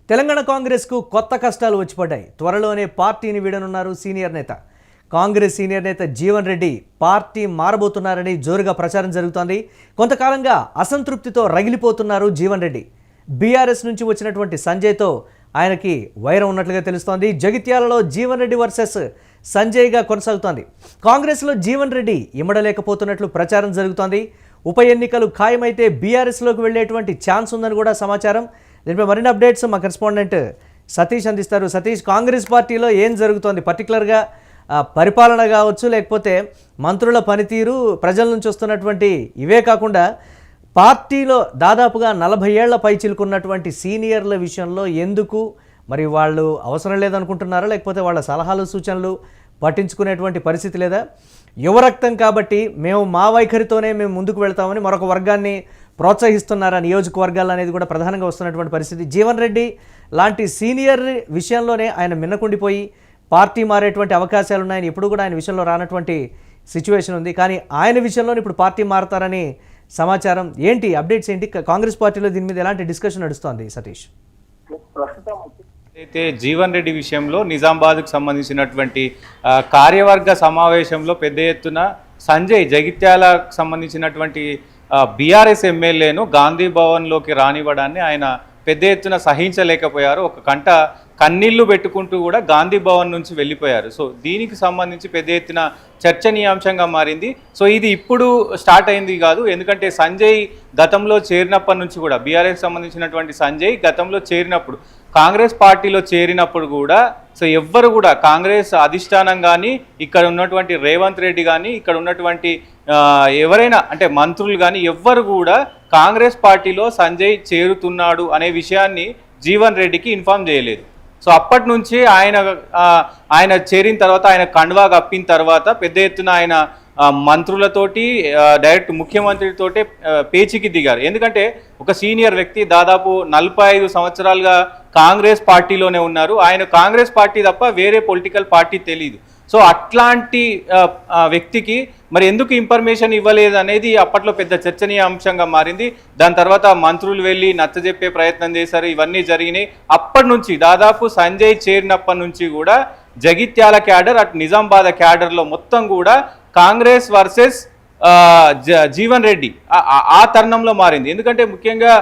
తెలంగాణ కాంగ్రెస్కు కొత్త కష్టాలు వచ్చిపడ్డాయి. త్వరలోనే పార్టీని వీడనున్నారు సీనియర్ నేత. కాంగ్రెస్ సీనియర్ నేత జీవన్ రెడ్డి పార్టీ మారబోతున్నారని జోరుగా ప్రచారం జరుగుతోంది. కొంతకాలంగా అసంతృప్తితో రగిలిపోతున్నారు జీవన్ రెడ్డి. బీఆర్ఎస్ నుంచి వచ్చినటువంటి సంజయ్తో ఆయనకి వైరం ఉన్నట్లుగా తెలుస్తోంది. జగిత్యాలలో జీవన్ రెడ్డి వర్సెస్ సంజయ్గా కొనసాగుతోంది. కాంగ్రెస్లో జీవన్ రెడ్డి ఇమ్మడలేకపోతున్నట్లు ప్రచారం జరుగుతోంది. ఉప ఎన్నికలు ఖాయమైతే బీఆర్ఎస్లోకి వెళ్లేటువంటి ఛాన్స్ ఉందని కూడా సమాచారం. దీనిపై మరిన్ని అప్డేట్స్ మా కరెస్పాండెంట్ సతీష్ అందిస్తారు. సతీష్, కాంగ్రెస్ పార్టీలో ఏం జరుగుతోంది? పర్టికులర్గా పరిపాలన కావచ్చు, లేకపోతే మంత్రుల పనితీరు, ప్రజల నుంచి వస్తున్నటువంటి ఇవే కాకుండా పార్టీలో దాదాపుగా 40 ఏళ్ల పై చిలుకున్నటువంటి సీనియర్ల విషయంలో ఎందుకు మరి వాళ్ళు అవసరం లేదనుకుంటున్నారా, లేకపోతే వాళ్ళ సలహాలు సూచనలు పట్టించుకునేటువంటి పరిస్థితి లేదా? యువరక్తం కాబట్టి మేము మా వైఖరితోనే మేము ముందుకు వెళ్తామని మరొక వర్గాన్ని ప్రోత్సహిస్తున్నారా నియోజకవర్గాలు అనేది కూడా ప్రధానంగా వస్తున్నటువంటి పరిస్థితి. జీవన్ రెడ్డి లాంటి సీనియర్ విషయంలోనే ఆయన మిన్నకుండిపోయి పార్టీ మారేటువంటి అవకాశాలు ఉన్నాయని ఎప్పుడు కూడా ఆయన విషయంలో రానటువంటి సిచ్యువేషన్ ఉంది. కానీ ఆయన విషయంలోనే ఇప్పుడు పార్టీ మారతారని సమాచారం. ఏంటి అప్డేట్స్ ఏంటి? కాంగ్రెస్ పార్టీలో దీని మీద ఎలాంటి డిస్కషన్ నడుస్తోంది సతీష్? అయితే జీవన్ రెడ్డి విషయంలో నిజామాబాద్కు సంబంధించినటువంటి కార్యవర్గ సమావేశంలో పెద్ద ఎత్తున సంజయ్ జగిత్యాలకు సంబంధించినటువంటి బీఆర్ఎస్ ఎమ్మెల్యేను గాంధీ భవన్లోకి రానివ్వడాన్ని ఆయన పెద్ద ఎత్తున సహించలేకపోయారు. ఒక కంట కన్నీళ్లు పెట్టుకుంటూ కూడా గాంధీ భవన్ నుంచి వెళ్ళిపోయారు. సో దీనికి సంబంధించి పెద్ద ఎత్తున చర్చనీయాంశంగా మారింది. సో ఇది ఇప్పుడు స్టార్ట్ అయింది కాదు, ఎందుకంటే సంజయ్ గతంలో చేరినప్పటి నుంచి కూడా బీఆర్ఎస్ సంబంధించినటువంటి సంజయ్ గతంలో చేరినప్పుడు కాంగ్రెస్ పార్టీలో చేరినప్పుడు కూడా సో ఎవ్వరు కూడా కాంగ్రెస్ అధిష్టానం కానీ ఇక్కడ ఉన్నటువంటి రేవంత్ రెడ్డి కానీ ఇక్కడ ఉన్నటువంటి ఎవరైనా అంటే మంత్రులు కానీ ఎవ్వరు కూడా కాంగ్రెస్ పార్టీలో సంజయ్ చేరుతున్నాడు అనే విషయాన్ని జీవన్ రెడ్డికి ఇన్ఫార్మ్ చేయలేదు. సో అప్పటి నుంచి ఆయన చేరిన తర్వాత ఆయన కండువా కప్పిన తర్వాత పెద్ద ఎత్తున ఆయన మంత్రులతోటి డైరెక్ట్ ముఖ్యమంత్రితోటే పేచీకి దిగారు. ఎందుకంటే ఒక సీనియర్ వ్యక్తి దాదాపు 45 సంవత్సరాలుగా కాంగ్రెస్ పార్టీలోనే ఉన్నారు. ఆయన కాంగ్రెస్ పార్టీ తప్ప వేరే పొలిటికల్ పార్టీ తెలియదు. సో అట్లాంటి వ్యక్తికి మరి ఎందుకు ఇన్ఫర్మేషన్ ఇవ్వలేదు అనేది అప్పట్లో పెద్ద చర్చనీయాంశంగా మారింది. దాని తర్వాత మంత్రులు వెళ్ళి నచ్చజెప్పే ప్రయత్నం చేశారు. ఇవన్నీ జరిగినాయి. అప్పటి నుంచి దాదాపు సంజయ్ చేరినప్పటి నుంచి కూడా జగిత్యాల క్యాడర్ అటు నిజామాబాద్ క్యాడర్లో మొత్తం కూడా కాంగ్రెస్ వర్సెస్ జీవన్ రెడ్డి ఆ తరుణంలో మారింది. ఎందుకంటే ముఖ్యంగా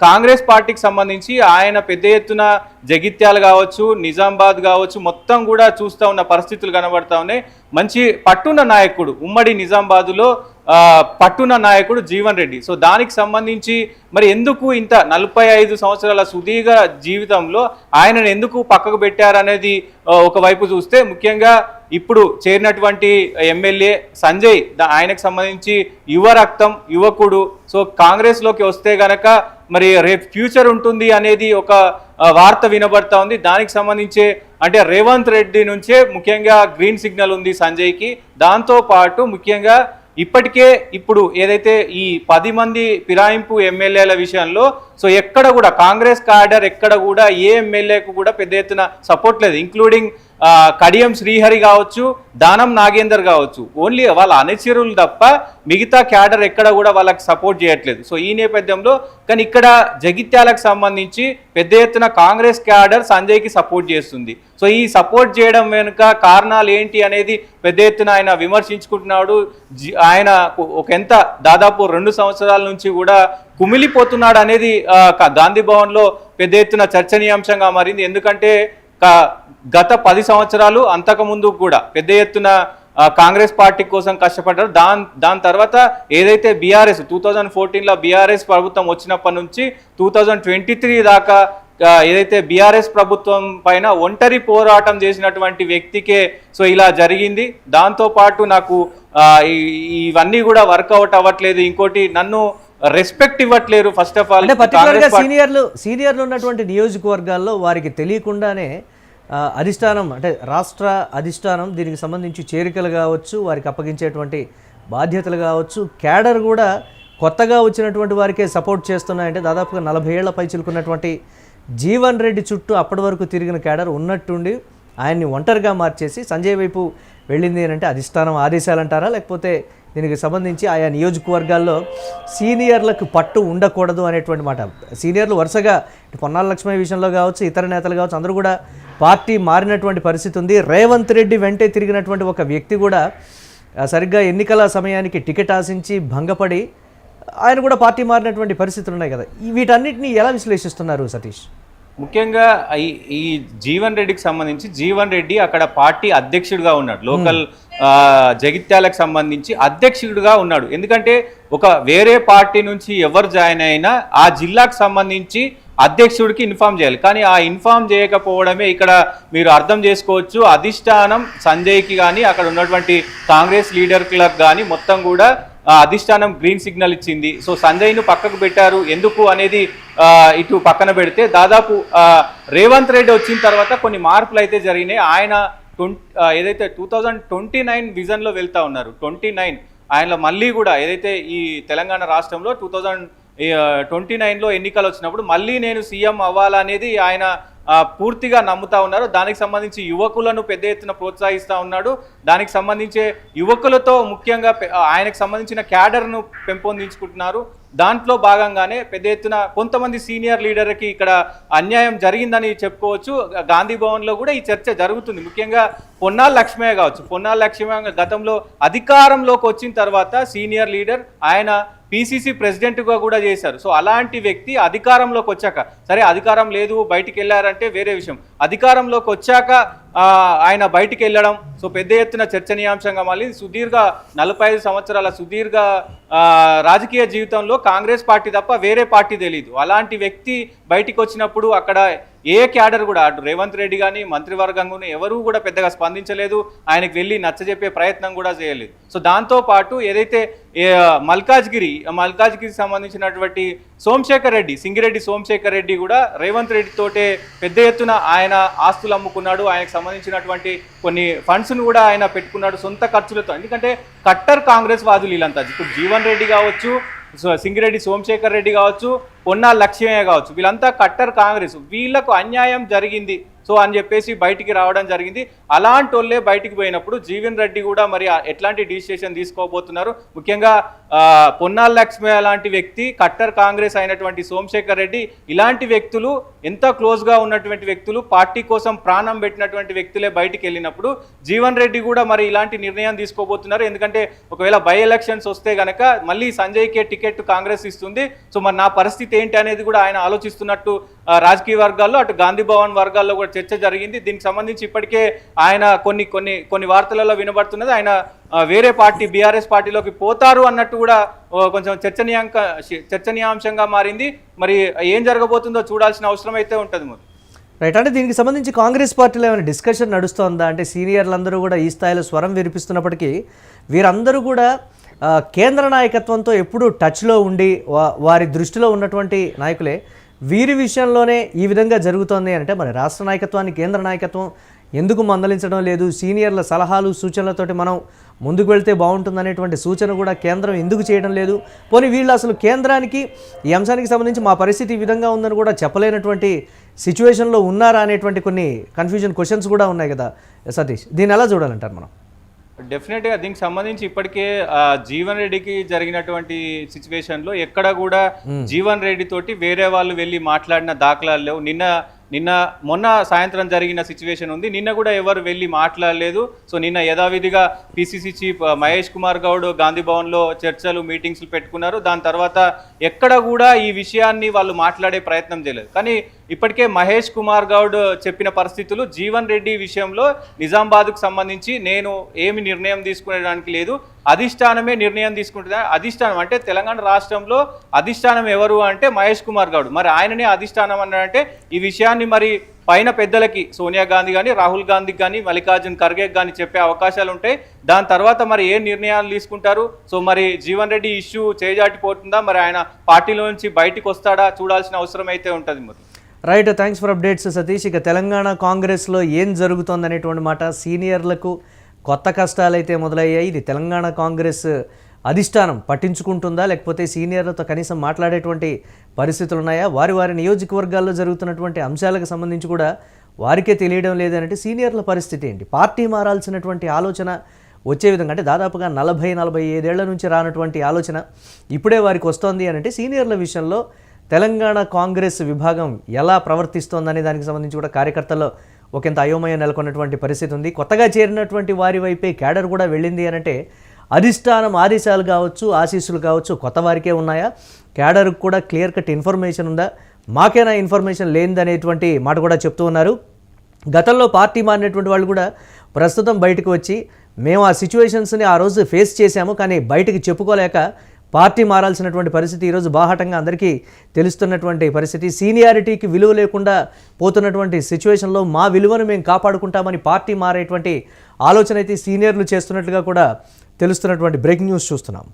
కాంగ్రెస్ పార్టీకి సంబంధించి ఆయన పెద్ద ఎత్తున జగిత్యాలు కావచ్చు, నిజామాబాద్ కావచ్చు మొత్తం కూడా చూస్తూ ఉన్న పరిస్థితులు కనబడతా ఉన్నాయి. మంచి పట్టున్న నాయకుడు, ఉమ్మడి నిజామాబాదులో పట్టున్న నాయకుడు జీవన్ రెడ్డి. సో దానికి సంబంధించి మరి ఎందుకు ఇంత 45 సంవత్సరాల సుదీర్ఘ జీవితంలో ఆయనను ఎందుకు పక్కకు పెట్టారనేది ఒకవైపు చూస్తే, ముఖ్యంగా ఇప్పుడు చేరినటువంటి ఎమ్మెల్యే సంజయ్ ఆయనకు సంబంధించి యువ రక్తం, యువకుడు. సో కాంగ్రెస్లోకి వస్తే గనక మరి రేపు ఫ్యూచర్ ఉంటుంది అనేది ఒక వార్త వినబడతా ఉంది. దానికి సంబంధించి అంటే రేవంత్ రెడ్డి నుంచే ముఖ్యంగా గ్రీన్ సిగ్నల్ ఉంది సంజయ్కి. దాంతోపాటు ముఖ్యంగా ఇప్పటికే ఇప్పుడు ఏదైతే ఈ 10 మంది ఫిరాయింపు ఎమ్మెల్యేల విషయంలో సో ఎక్కడ కూడా కాంగ్రెస్ క్యాడర్ ఎక్కడ కూడా ఏ ఎమ్మెల్యేకు కూడా పెద్ద ఎత్తున సపోర్ట్ లేదు, ఇంక్లూడింగ్ కడియం శ్రీహరి కావచ్చు, దానం నాగేందర్ కావచ్చు. ఓన్లీ వాళ్ళ అనుచరులు తప్ప మిగతా క్యాడర్ ఎక్కడ కూడా వాళ్ళకి సపోర్ట్ చేయట్లేదు. సో ఈ నేపథ్యంలో కానీ ఇక్కడ జగిత్యాలకు సంబంధించి పెద్ద ఎత్తున కాంగ్రెస్ క్యాడర్ సంజయ్కి సపోర్ట్ చేస్తుంది. సో ఈ సపోర్ట్ చేయడం వెనుక కారణాలు ఏంటి అనేది పెద్ద ఎత్తున ఆయన విమర్శించుకుంటున్నాడు. ఆయన ఎంత దాదాపు 2 సంవత్సరాల నుంచి కూడా కుమిలిపోతున్నాడు అనేది గాంధీ భవన్లో పెద్ద ఎత్తున చర్చనీయాంశంగా మారింది. ఎందుకంటే గత 10 సంవత్సరాలు అంతకుముందు కూడా పెద్ద ఎత్తున కాంగ్రెస్ పార్టీ కోసం కష్టపడ్డారు. దాని తర్వాత ఏదైతే బీఆర్ఎస్ 2014లో బీఆర్ఎస్ ప్రభుత్వం వచ్చినప్పటి నుంచి 2023 దాకా ఏదైతే బీఆర్ఎస్ ప్రభుత్వం పైన ఒంటరి పోరాటం చేసినటువంటి వ్యక్తికే సో ఇలా జరిగింది. దాంతోపాటు నాకు ఇవన్నీ కూడా వర్కౌట్ అవ్వట్లేదు, ఇంకోటి నన్ను రెస్పెక్ట్ ఇవ్వట్లేరు. ఫస్ట్ ఆఫ్ ఆల్ సీనియర్లు ఉన్నటువంటి నియోజకవర్గాల్లో వారికి తెలియకుండానే అధిష్టానం అంటే రాష్ట్ర అధిష్టానం దీనికి సంబంధించి చేరికలు కావచ్చు, వారికి అప్పగించేటువంటి బాధ్యతలు కావచ్చు, క్యాడర్ కూడా కొత్తగా వచ్చినటువంటి వారికే సపోర్ట్ చేస్తున్నాయంటే దాదాపుగా 40 ఏళ్ల పై చిలుకున్నటువంటి జీవన్ రెడ్డి చుట్టూ అప్పటి వరకు తిరిగిన క్యాడర్ ఉన్నట్టుండి ఆయన్ని ఒంటరిగా మార్చేసి సంజయ్ వైపు వెళ్ళింది అంటే అధిష్టానం ఆదేశాలు అంటారా, లేకపోతే దీనికి సంబంధించి ఆయా నియోజకవర్గాల్లో సీనియర్లకు పట్టు ఉండకూడదు అనేటువంటి మాట. సీనియర్లు వరుసగా పొన్నాల లక్ష్మయ్య విషయంలో కావచ్చు, ఇతర నేతలు కావచ్చు, అందరూ కూడా పార్టీ మారినటువంటి పరిస్థితి ఉంది. రేవంత్ రెడ్డి వెంటే తిరిగినటువంటి ఒక వ్యక్తి కూడా సరిగ్గా ఎన్నికల సమయానికి టికెట్ ఆశించి భంగపడి ఆయన కూడా పార్టీ మారినటువంటి పరిస్థితులు ఉన్నాయి కదా. వీటన్నిటిని ఎలా విశ్లేషిస్తున్నారు సతీష్? ముఖ్యంగా ఈ జీవన్ రెడ్డికి సంబంధించి జీవన్ రెడ్డి అక్కడ పార్టీ అధ్యక్షుడిగా ఉన్నాడు. లోకల్ జగిత్యాలకు సంబంధించి అధ్యక్షుడిగా ఉన్నాడు. ఎందుకంటే ఒక వేరే పార్టీ నుంచి ఎవరు జాయిన్ అయినా ఆ జిల్లాకు సంబంధించి అధ్యక్షుడికి ఇన్ఫామ్ చేయాలి. కానీ ఆ ఇన్ఫామ్ చేయకపోవడమే ఇక్కడ మీరు అర్థం చేసుకోవచ్చు. అధిష్టానం సంజయ్కి కానీ అక్కడ ఉన్నటువంటి కాంగ్రెస్ లీడర్లకు కానీ మొత్తం కూడా అధిష్టానం గ్రీన్ సిగ్నల్ ఇచ్చింది. సో సంజయ్ను పక్కకు పెట్టారు. ఎందుకు అనేది ఇటు పక్కన పెడితే దాదాపు రేవంత్ రెడ్డి వచ్చిన తర్వాత కొన్ని మార్పులు అయితే జరిగినాయి. ఆయన ఏదైతే 2029 విజన్లో వెళ్తా ఉన్నారు. 29 ఆయనలో మళ్ళీ కూడా ఏదైతే ఈ తెలంగాణ రాష్ట్రంలో 2029లో ఎన్నికలు వచ్చినప్పుడు మళ్ళీ నేను సీఎం అవ్వాలనేది ఆయన పూర్తిగా నమ్ముతా ఉన్నారు. దానికి సంబంధించి యువకులను పెద్ద ఎత్తున ప్రోత్సహిస్తూ ఉన్నాడు. దానికి సంబంధించే యువకులతో ముఖ్యంగా ఆయనకు సంబంధించిన క్యాడర్ను పెంపొందించుకుంటున్నారు. దాంట్లో భాగంగానే పెద్ద ఎత్తున కొంతమంది సీనియర్ లీడర్కి ఇక్కడ అన్యాయం జరిగిందని చెప్పుకోవచ్చు. గాంధీ భవన్లో కూడా ఈ చర్చ జరుగుతుంది. ముఖ్యంగా పొన్నాల లక్ష్మయ్య కావచ్చు. పొన్నాల లక్ష్మయ్య గతంలో అధికారంలోకి వచ్చిన తర్వాత సీనియర్ లీడర్, ఆయన పిసిసి ప్రెసిడెంట్గా కూడా చేశారు. సో అలాంటి వ్యక్తి అధికారంలోకి వచ్చాక, సరే అధికారం లేదు బయటికి వెళ్ళారంటే వేరే విషయం, అధికారంలోకి వచ్చాక ఆయన బయటికి వెళ్ళడం సో పెద్ద ఎత్తున చర్చనీయాంశంగా మళ్ళీ సుదీర్ఘ 45 సంవత్సరాల సుదీర్ఘ రాజకీయ జీవితంలో కాంగ్రెస్ పార్టీ తప్ప వేరే పార్టీ తెలియదు. అలాంటి వ్యక్తి బయటికి వచ్చినప్పుడు అక్కడ ఏ క్యాడర్ కూడా అటు రేవంత్ రెడ్డి కానీ మంత్రివర్గంగా ఎవరూ కూడా పెద్దగా స్పందించలేదు. ఆయనకు వెళ్ళి నచ్చజెప్పే ప్రయత్నం కూడా చేయలేదు. సో దాంతోపాటు ఏదైతే మల్కాజ్గిరికి సంబంధించినటువంటి సోమశేఖర్ రెడ్డి, సింగిరెడ్డి సోమశేఖర్ రెడ్డి కూడా రేవంత్ రెడ్డి తోటే పెద్ద ఎత్తున ఆయన ఆస్తులు అమ్ముకున్నాడు. ఆయనకు సంబంధించినటువంటి కొన్ని ఫండ్స్ను కూడా ఆయన పెట్టుకున్నాడు సొంత ఖర్చులతో. ఎందుకంటే కట్టర్ కాంగ్రెస్ వాదులు వీళ్ళంతా, ఇప్పుడు జీవన్ రెడ్డి కావచ్చు, సింగిరెడ్డి సోమశేఖర్ రెడ్డి కావచ్చు, పొన్నాల లక్ష్మయ్య కావచ్చు, వీళ్ళంతా కట్టర్ కాంగ్రెస్. వీళ్లకు అన్యాయం జరిగింది సో అని చెప్పేసి బయటికి రావడం జరిగింది. అలాంటి వాళ్ళే బయటికి పోయినప్పుడు జీవన్ రెడ్డి కూడా మరి ఎట్లాంటి డిసిషన్ తీసుకోబోతున్నారు? ముఖ్యంగా పొన్నాల లక్ష్మయ్య లాంటి వ్యక్తి, కట్టర్ కాంగ్రెస్ అయినటువంటి సోమశేఖర్ రెడ్డి, ఇలాంటి వ్యక్తులు ఎంత క్లోజ్గా ఉన్నటువంటి వ్యక్తులు, పార్టీ కోసం ప్రాణం పెట్టినటువంటి వ్యక్తులే బయటికి వెళ్ళినప్పుడు జీవన్ రెడ్డి కూడా మరి ఇలాంటి నిర్ణయం తీసుకోబోతున్నారు. ఎందుకంటే ఒకవేళ బై ఎలక్షన్స్ వస్తే గనక మళ్ళీ సంజయ్కే టికెట్ కాంగ్రెస్ ఇస్తుంది. సో మరి నా పరిస్థితి ఏంటి అనేది కూడా ఆయన ఆలోచిస్తున్నట్టు రాజకీయ వర్గాల్లో అటు గాంధీ భవన్ వర్గాల్లో కూడా చర్చ జరిగింది. దీనికి సంబంధించి ఇప్పటికే ఆయన కొన్ని వార్తలలో వినబడుతున్నది ఆయన వేరే పార్టీ బీఆర్ఎస్ పార్టీలోకి పోతారు అన్నట్టు కూడా కొంచెం చర్చనీయాంశంగా మారింది. మరి ఏం జరగబోతుందో చూడాల్సిన అవసరం అయితే ఉంటుంది. మరి రైట్, అంటే దీనికి సంబంధించి కాంగ్రెస్ పార్టీలో ఏమైనా డిస్కషన్ నడుస్తుందా? అంటే సీనియర్లందరూ కూడా ఈ స్థాయిలో స్వరం వినిపిస్తున్నప్పటికీ వీరందరూ కూడా కేంద్ర నాయకత్వంతో ఎప్పుడూ టచ్లో ఉండి వారి దృష్టిలో ఉన్నటువంటి నాయకులే వీరి విషయంలోనే ఈ విధంగా జరుగుతోంది అంటే మరి రాష్ట్ర నాయకత్వాన్ని కేంద్ర నాయకత్వం ఎందుకు మందలించడం లేదు? సీనియర్ల సలహాలు సూచనలతోటి మనం ముందుకు వెళ్తే బాగుంటుందనేటువంటి సూచన కూడా కేంద్రం ఎందుకు చేయడం లేదు? పోనీ వీళ్ళు అసలు కేంద్రానికి ఈ అంశానికి సంబంధించి మా పరిస్థితి ఈ విధంగా ఉందని కూడా చెప్పలేనటువంటి సిచ్యువేషన్లో ఉన్నారా అనేటువంటి కొన్ని కన్ఫ్యూజన్ క్వశ్చన్స్ కూడా ఉన్నాయి కదా సతీష్, దీన్ని ఎలా చూడాలంటారు మనం? డెఫినెట్గా దీనికి సంబంధించి ఇప్పటికే జీవన్ రెడ్డికి జరిగినటువంటి సిచ్యువేషన్లో ఎక్కడ కూడా జీవన్ రెడ్డి తోటి వేరే వాళ్ళు వెళ్ళి మాట్లాడిన దాఖలాలు లేవు. మొన్న సాయంత్రం జరిగిన సిచ్యువేషన్ ఉంది. నిన్న కూడా ఎవరు వెళ్ళి మాట్లాడలేదు. సో నిన్న యథావిధిగా పిసిసి చీఫ్ మహేష్ కుమార్ గౌడ్ గాంధీ భవన్లో చర్చలు మీటింగ్స్లు పెట్టుకున్నారు. దాని తర్వాత ఎక్కడ కూడా ఈ విషయాన్ని వాళ్ళు మాట్లాడే ప్రయత్నం చేయలేదు. కానీ ఇప్పటికే మహేష్ కుమార్ గౌడ్ చెప్పిన పరిస్థితులు జీవన్ రెడ్డి విషయంలో నిజామాబాద్కు సంబంధించి నేను ఏమి నిర్ణయం తీసుకునేడానికి లేదు, అధిష్టానమే నిర్ణయం తీసుకుంటుంది. అధిష్టానం అంటే తెలంగాణ రాష్ట్రంలో అధిష్టానం ఎవరు అంటే మహేష్ కుమార్ గౌడ్. మరి ఆయననే అధిష్టానం అన్నాడంటే ఈ విషయాన్ని మరి పైన పెద్దలకి సోనియా గాంధీ కానీ రాహుల్ గాంధీకి కానీ మల్లికార్జున్ ఖర్గేకి కానీ చెప్పే అవకాశాలు ఉంటాయి. దాని తర్వాత మరి ఏ నిర్ణయాలు తీసుకుంటారు? సో మరి జీవన్ రెడ్డి ఇష్యూ చేజాటిపోతుందా, మరి ఆయన పార్టీలో నుంచి బయటికి వస్తాడా చూడాల్సిన అవసరం అయితే ఉంటుంది. మరి right, thanks for updates Satish. ఇక తెలంగాణ కాంగ్రెస్లో ఏం జరుగుతోంది అనేటువంటి మాట, సీనియర్లకు కొత్త కష్టాలు అయితే మొదలయ్యాయి. ఇది తెలంగాణ కాంగ్రెస్ అధిష్టానం పట్టించుకుంటుందా, లేకపోతే సీనియర్లతో కనీసం మాట్లాడేటువంటి పరిస్థితులు ఉన్నాయా? వారి నియోజకవర్గాల్లో జరుగుతున్నటువంటి అంశాలకు సంబంధించి కూడా వారికే తెలియడం లేదంటే సీనియర్ల పరిస్థితి ఏంటి? పార్టీ మారాల్సినటువంటి ఆలోచన వచ్చే విధంగా, అంటే దాదాపుగా 40-45 ఏళ్ల నుంచి రానటువంటి ఆలోచన ఇప్పుడే వారికి వస్తోంది అని అంటే సీనియర్ల విషయంలో తెలంగాణ కాంగ్రెస్ విభాగం ఎలా ప్రవర్తిస్తోందనే దానికి సంబంధించి కూడా కార్యకర్తల్లో ఒకంత అయోమయం నెలకొన్నటువంటి పరిస్థితి ఉంది. కొత్తగా చేరినటువంటి వారి వైపే క్యాడర్ కూడా వెళ్ళింది అని అంటే అధిష్టానం ఆదేశాలు కావచ్చు, ఆశీస్సులు కావచ్చు కొత్త వారికే ఉన్నాయా, క్యాడర్కి కూడా క్లియర్ కట్ ఇన్ఫర్మేషన్ ఉందా, మాకేనా ఇన్ఫర్మేషన్ లేనిదనేటువంటి మాట కూడా చెప్తూ ఉన్నారు. గతంలో పార్టీ మారినటువంటి వాళ్ళు కూడా ప్రస్తుతం బయటకు వచ్చి మేము ఆ సిచ్యువేషన్స్ని ఆ రోజు ఫేస్ చేశాము, కానీ బయటికి చెప్పుకోలేక పార్టీ మారాల్సినటువంటి పరిస్థితి ఈరోజు బాహాటంగా అందరికీ తెలుస్తున్నటువంటి పరిస్థితి. సీనియారిటీకి విలువ లేకుండా పోతున్నటువంటి సిచ్యువేషన్లో మా విలువను మేము కాపాడుకుంటామని పార్టీ మారేటువంటి ఆలోచన అయితే సీనియర్లు చేస్తున్నట్లుగా కూడా తెలుస్తున్నటువంటి బ్రేకింగ్ న్యూస్ చూస్తున్నాం.